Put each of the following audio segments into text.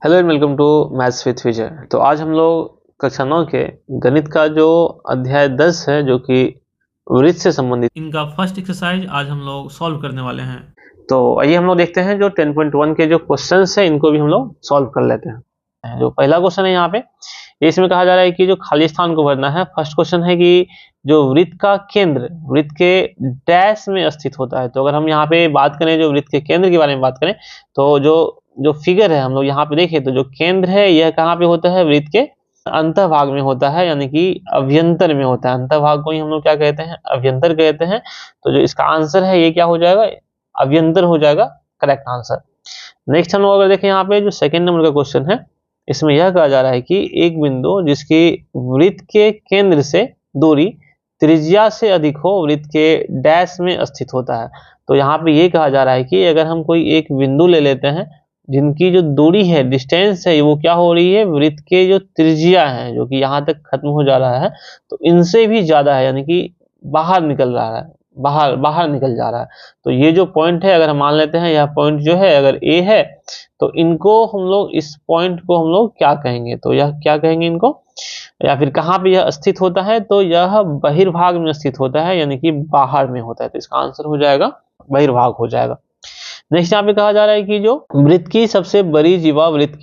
Hello and welcome to maths with Vijay. तो आज हम लोग कक्षा 9 के गणित का जो अध्याय 10 है जो कि वृत्त से संबंधित, इनका फर्स्ट एक्सरसाइज आज हम लोग सॉल्व करने वाले हैं। तो आइए हम लोग देखते हैं जो 10.1 के जो क्वेश्चंस है इनको भी हम लोग सॉल्व कर लेते हैं। जो पहला क्वेश्चन है यहाँ पे, इसमें कहा जा रहा है कि जो खाली स्थान को भरना है। फर्स्ट क्वेश्चन है कि जो वृत्त का केंद्र वृत्त के डैश में स्थित होता है। तो अगर हम यहाँ पे बात करें जो वृत्त के केंद्र के बारे में बात करें, तो जो जो फिगर है हम लोग यहाँ पे देखें तो जो केंद्र है यह कहाँ पे होता है, वृत्त के अंतःभाग में होता है, यानी कि अभ्यंतर में होता है। अंतःभाग को ही हम लोग क्या कहते हैं, अभ्यंतर कहते हैं। तो जो इसका आंसर है ये क्या हो जाएगा, अभ्यंतर हो जाएगा करेक्ट आंसर। नेक्स्ट हम लोग अगर देखें यहाँ पे जो सेकंड नंबर का क्वेश्चन है, इसमें यह कहा जा रहा है कि एक बिंदु जिसकी वृत्त के केंद्र से दूरी त्रिज्या से अधिक हो वृत्त के डैश में स्थित होता है। तो यहाँ पे ये कहा जा रहा है कि अगर हम कोई एक बिंदु ले लेते हैं जिनकी जो दूरी है, डिस्टेंस है, वो क्या हो रही है, वृत्त के जो त्रिज्या है जो कि यहाँ तक खत्म हो जा रहा है, तो इनसे भी ज्यादा है, यानी कि बाहर निकल रहा है, बाहर बाहर निकल जा रहा है। तो ये जो पॉइंट है, अगर हम मान लेते हैं यह पॉइंट जो है अगर ए है, तो इनको हम लोग, इस पॉइंट को हम लोग क्या कहेंगे, तो यह क्या कहेंगे इनको, या फिर कहाँ पे यह स्थित होता है, तो यह बहिर्भाग में स्थित होता है, यानी कि बाहर में होता है। तो इसका आंसर हो जाएगा बहिर्भाग हो जाएगा। नेक्स्ट यहाँ पे कहा जा रहा है कि जो वृत्त की सबसे बड़ी जीवा वृत्त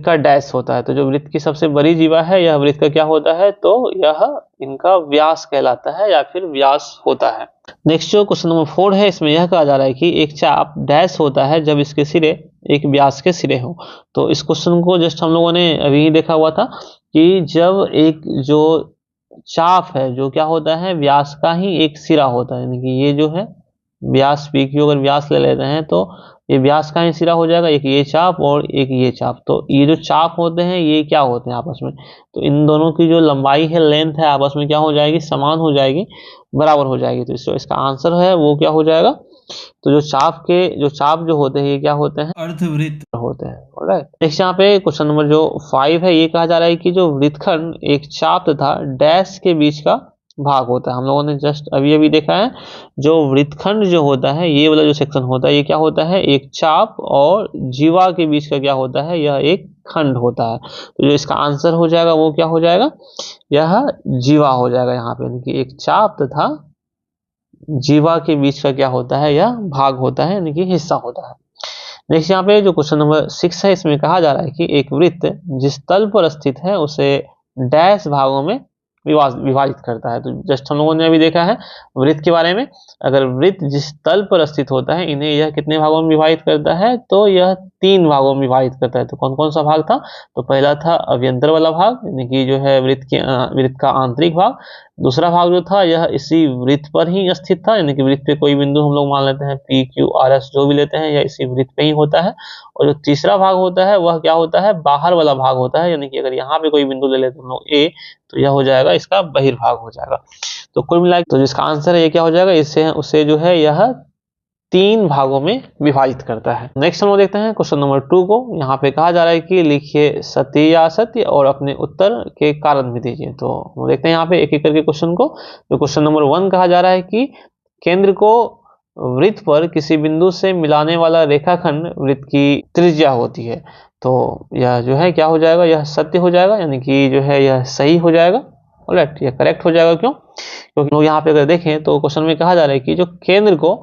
का डैश होता है। तो जो वृत्त की सबसे बड़ी जीवा है यह वृत्त का क्या होता है, तो यह इनका व्यास कहलाता है या फिर व्यास होता है। नेक्स्ट जो क्वेश्चन नंबर 4 है, इसमें यह कहा जा रहा है कि एक चाप डैश होता है जब इसके सिरे एक व्यास के सिरे हो। तो इस क्वेश्चन को जस्ट हम लोगों ने अभी ही देखा हुआ था कि जब एक जो चाप है जो क्या होता है, व्यास का ही एक सिरा होता है, यानी कि ये जो है व्यास पी क्यू, अगर व्यास ले लेते हैं तो ये व्यास का ही सिरा हो जाएगा, एक ये चाप और एक ये चाप। तो ये जो चाप होते हैं ये क्या होते हैं आपस में, तो इन दोनों की जो लंबाई है, लेंथ है, आपस में क्या हो जाएगी, समान हो जाएगी, बराबर हो जाएगी। तो इसका आंसर है वो क्या हो जाएगा, तो जो चाप जो होते हैं ये क्या होते हैं, अर्धवृत्त होते हैं। ऑलराइट, नेक्स्ट यहाँ पे क्वेश्चन नंबर जो 5 है, ये कहा जा रहा है कि जो वृत्तखंड एक चाप तथा डैश के बीच का भाग होता है। हम लोगों ने जस्ट अभी अभी देखा है जो वृत्तखंड जो होता है, ये वाला जो सेक्शन होता है ये क्या होता है, एक चाप और जीवा के बीच का क्या होता है, यह एक खंड होता है। तो जो इसका आंसर हो जाएगा वो क्या हो जाएगा, यह जीवा हो जाएगा यहाँ पे, यानी कि एक चाप तथा जीवा के बीच का क्या होता है, यह भाग होता है, यानी कि हिस्सा होता है। नेक्स्ट यहाँ पे जो क्वेश्चन नंबर 6 है, इसमें कहा जा रहा है कि एक वृत्त जिस तल पर स्थित है उसे डैश भागों में विभाजित करता है। तो जस्ट हम लोगों ने अभी देखा है वृत्त के बारे में, अगर वृत्त जिस तल पर स्थित होता है इन्हें यह कितने भागों में विभाजित करता है, तो यह 3 भागों में विभाजित करता है। तो कौन कौन सा भाग था, तो पहला था अभ्यंतर वाला भाग, यानी कि जो है वृत्त का आंतरिक भाग। दूसरा भाग जो था यह इसी वृत्त पर ही स्थित था, यानी कि वृत्त पे कोई बिंदु हम लोग मान लेते हैं पी क्यू आर एस जो भी लेते हैं, यह इसी वृत्त पे ही होता है। और जो तीसरा भाग होता है वह क्या होता है, बाहर वाला भाग होता है, यानी कि अगर यहाँ पे कोई बिंदु ले लेते हैं हम लोग ए, तो यह हो जाएगा इसका बहिर्भाग हो जाएगा। तो कुल मिला तो जिसका आंसर है ये क्या हो जाएगा, इससे उसे जो है यह 3 भागों में विभाजित करता है। नेक्स्ट हम लोग देखते हैं क्वेश्चन नंबर 2 को। यहाँ पे कहा जा रहा है कि लिखिए सत्य या असत्य और अपने उत्तर के कारण भी दीजिए। तो हम देखते हैं यहाँ पे एक एक करके क्वेश्चन को। जो क्वेश्चन नंबर 1 कहा जा रहा है कि केंद्र को वृत्त पर किसी बिंदु से मिलाने वाला रेखाखंड वृत्त की त्रिज्या होती है। तो यह जो है क्या हो जाएगा, यह सत्य हो जाएगा, यानी कि जो है यह सही हो जाएगा। ऑलराइट, यह करेक्ट हो जाएगा। क्यों, क्योंकि यहाँ पे अगर देखें तो क्वेश्चन में कहा जा रहा है कि जो केंद्र को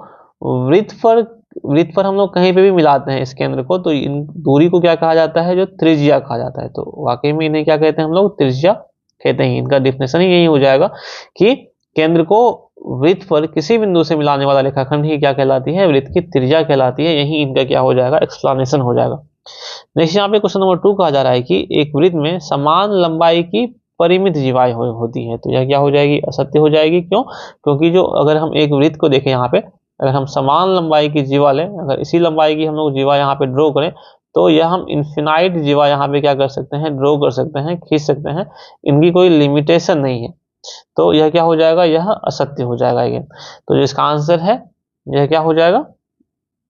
वृत्त पर हम लोग कहीं पे भी मिलाते हैं इस केंद्र को, तो इन दूरी को क्या कहा जाता है, जो त्रिज्या कहा जाता है। तो वाकई में इन्हें क्या कहते हैं हम लोग, त्रिज्या कहते हैं। इनका डिफिनेशन ही यही हो जाएगा कि केंद्र को वृत्त पर किसी बिंदु से मिलाने वाला रेखाखंड ही क्या कहलाती है, वृत्त की त्रिज्या कहलाती है। यही इनका क्या हो जाएगा, एक्सप्लेनेशन हो जाएगा। नेक्स्ट यहाँ पे क्वेश्चन नंबर 2 कहा जा रहा है कि एक वृत्त में समान लंबाई की परिमित जीवाएं होती है। तो यह क्या हो जाएगी, असत्य हो जाएगी। क्यों, क्योंकि जो अगर हम एक वृत्त को देखें यहाँ पे, अगर हम समान लंबाई की जीवा लें, अगर इसी लंबाई की हम लोग जीवा यहाँ पे ड्रॉ करें, तो यह हम इन्फिनाइट जीवा यहाँ पे क्या कर सकते हैं, ड्रॉ कर सकते हैं, खींच सकते हैं। इनकी कोई लिमिटेशन नहीं है। तो यह क्या हो जाएगा, यह असत्य हो जाएगा अगेन। तो जो इसका आंसर है यह क्या हो जाएगा,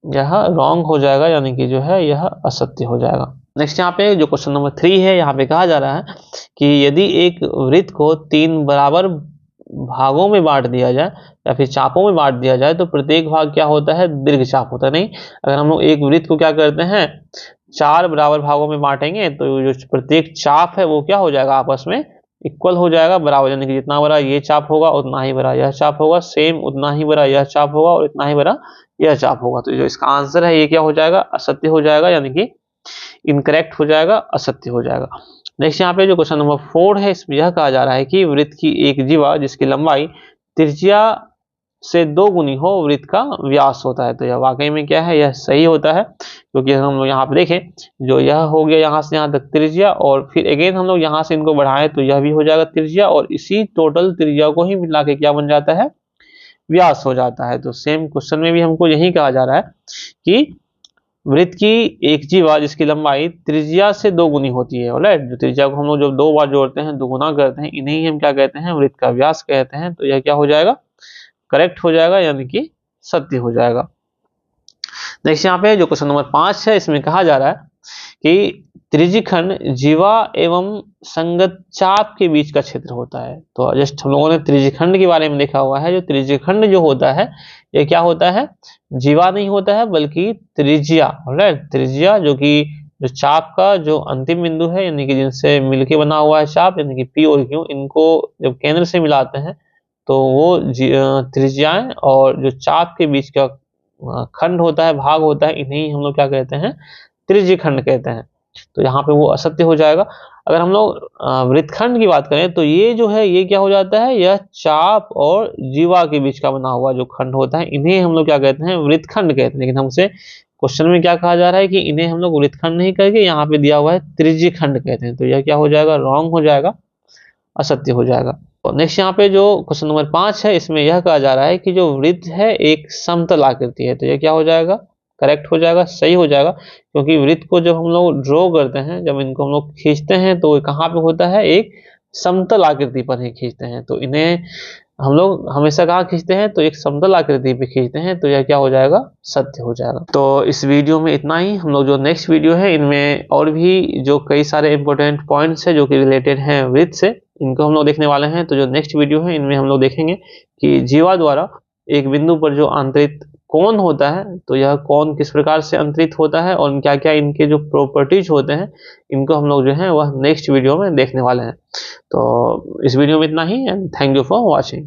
यह रॉन्ग हो जाएगा, यानी कि जो है यह असत्य हो जाएगा। नेक्स्ट यहाँ पे जो क्वेश्चन नंबर 3 है, यहाँ पे कहा जा रहा है कि यदि एक वृत्त को 3 बराबर भागों में बांट दिया जाए या फिर चापों में बांट दिया जाए, तो प्रत्येक भाग क्या होता है, दीर्घ चाप होता है। नहीं, अगर हम लोग एक वृत्त को क्या करते हैं 4 बराबर भागों में बांटेंगे तो जो प्रत्येक चाप है वो क्या हो जाएगा, आपस में इक्वल हो जाएगा, बराबर, यानी कि जितना बड़ा ये चाप होगा उतना ही बड़ा यह चाप होगा, सेम उतना ही बड़ा यह चाप होगा और इतना ही बड़ा यह चाप होगा। तो जो इसका आंसर है ये क्या हो जाएगा, असत्य हो जाएगा, यानी कि इनकरेक्ट हो जाएगा, असत्य हो जाएगा। नेक्स्ट यहाँ पे जो क्वेश्चन नंबर 4 है, इसमें यह कहा जा रहा है कि वृत्त की एक जीवा जिसकी लंबाई त्रिज्या से 2 गुनी हो वृत्त का व्यास होता है। तो यह वाकई में क्या है, यह सही होता है, क्योंकि हम लोग यहाँ पे देखें जो यह हो गया यहाँ से यहाँ तक त्रिज्या, और फिर अगेन हम लोग यहाँ से इनको बढ़ाएं तो यह भी हो जाएगा त्रिज्या, और इसी टोटल त्रिज्या को ही मिला के क्या बन जाता है, व्यास हो जाता है। तो सेम क्वेश्चन में भी हमको यही कहा जा रहा है कि वृत्त की एक जीवा जिसकी लंबाई त्रिज्या से 2 गुनी होती है, ऑलराइट। जो त्रिज्या को हम लोग जब 2 बार जोड़ते हैं, दुगुना करते हैं, इन्हें हम क्या कहते हैं, वृत्त का व्यास कहते हैं। तो यह क्या हो जाएगा, करेक्ट हो जाएगा, यानी कि सत्य हो जाएगा। नेक्स्ट यहाँ पे जो क्वेश्चन नंबर 5 है, इसमें कहा जा रहा है कि त्रिज्यखंड जीवा एवं संगत चाप के बीच का क्षेत्र होता है। तो जस्ट हम लोगों ने त्रिज्यखंड के बारे में देखा हुआ है। जो त्रिज्यखंड जो होता है ये क्या होता है, जीवा नहीं होता है बल्कि त्रिज्या, राइट। त्रिज्या जो कि जो चाप का जो अंतिम बिंदु है, यानी कि जिनसे मिलके बना हुआ है चाप, यानी कि पी और क्यू, इनको जब केंद्र से मिलाते हैं तो वो त्रिज्याएं, और जो चाप के बीच का खंड होता है, भाग होता है, इन्हें हम लोग क्या कहते हैं, त्रिज्यखंड कहते हैं। तो यहाँ पे वो असत्य हो जाएगा। अगर हम लोग वृत्तखंड की बात करें तो ये जो है ये क्या हो जाता है, यह चाप और जीवा के बीच का बना हुआ जो खंड होता है, इन्हें हम लोग क्या कहते हैं, वृत्तखंड कहते हैं। लेकिन हमसे क्वेश्चन में क्या कहा जा रहा है कि इन्हें हम लोग वृत्तखंड नहीं करके यहाँ पे दिया हुआ है त्रिज्यखंड कहते हैं। तो यह क्या हो जाएगा, रॉन्ग हो जाएगा, असत्य हो जाएगा। तो नेक्स्ट यहाँ पे जो क्वेश्चन नंबर 5 है, इसमें यह कहा जा रहा है कि जो वृत्त है एक समतल आकृति है। तो यह क्या हो जाएगा, करेक्ट हो जाएगा, सही हो जाएगा, क्योंकि वृत्त को जब हम लोग ड्रॉ करते हैं, जब इनको हम लोग खींचते हैं तो कहाँ पे होता है, एक समतल आकृति पर ही खींचते हैं। तो इन्हें हम लोग हमेशा कहाँ खींचते हैं, तो एक समतल आकृति पे खींचते हैं। तो यह क्या हो जाएगा, सत्य हो जाएगा। तो इस वीडियो में इतना ही। हम लोग जो नेक्स्ट वीडियो है इनमें और भी जो कई सारे इंपॉर्टेंट पॉइंट्स है जो कि रिलेटेड हैं वृत्त से, इनको हम लोग देखने वाले हैं। तो जो नेक्स्ट वीडियो है इनमें हम लोग देखेंगे कि जीवा द्वारा एक बिंदु पर जो अंतरित कोण होता है, तो यह कोण किस प्रकार से अंतरित होता है और क्या क्या इनके जो प्रॉपर्टीज होते हैं, इनको हम लोग जो है वह नेक्स्ट वीडियो में देखने वाले हैं। तो इस वीडियो में इतना ही, and thank you for watching.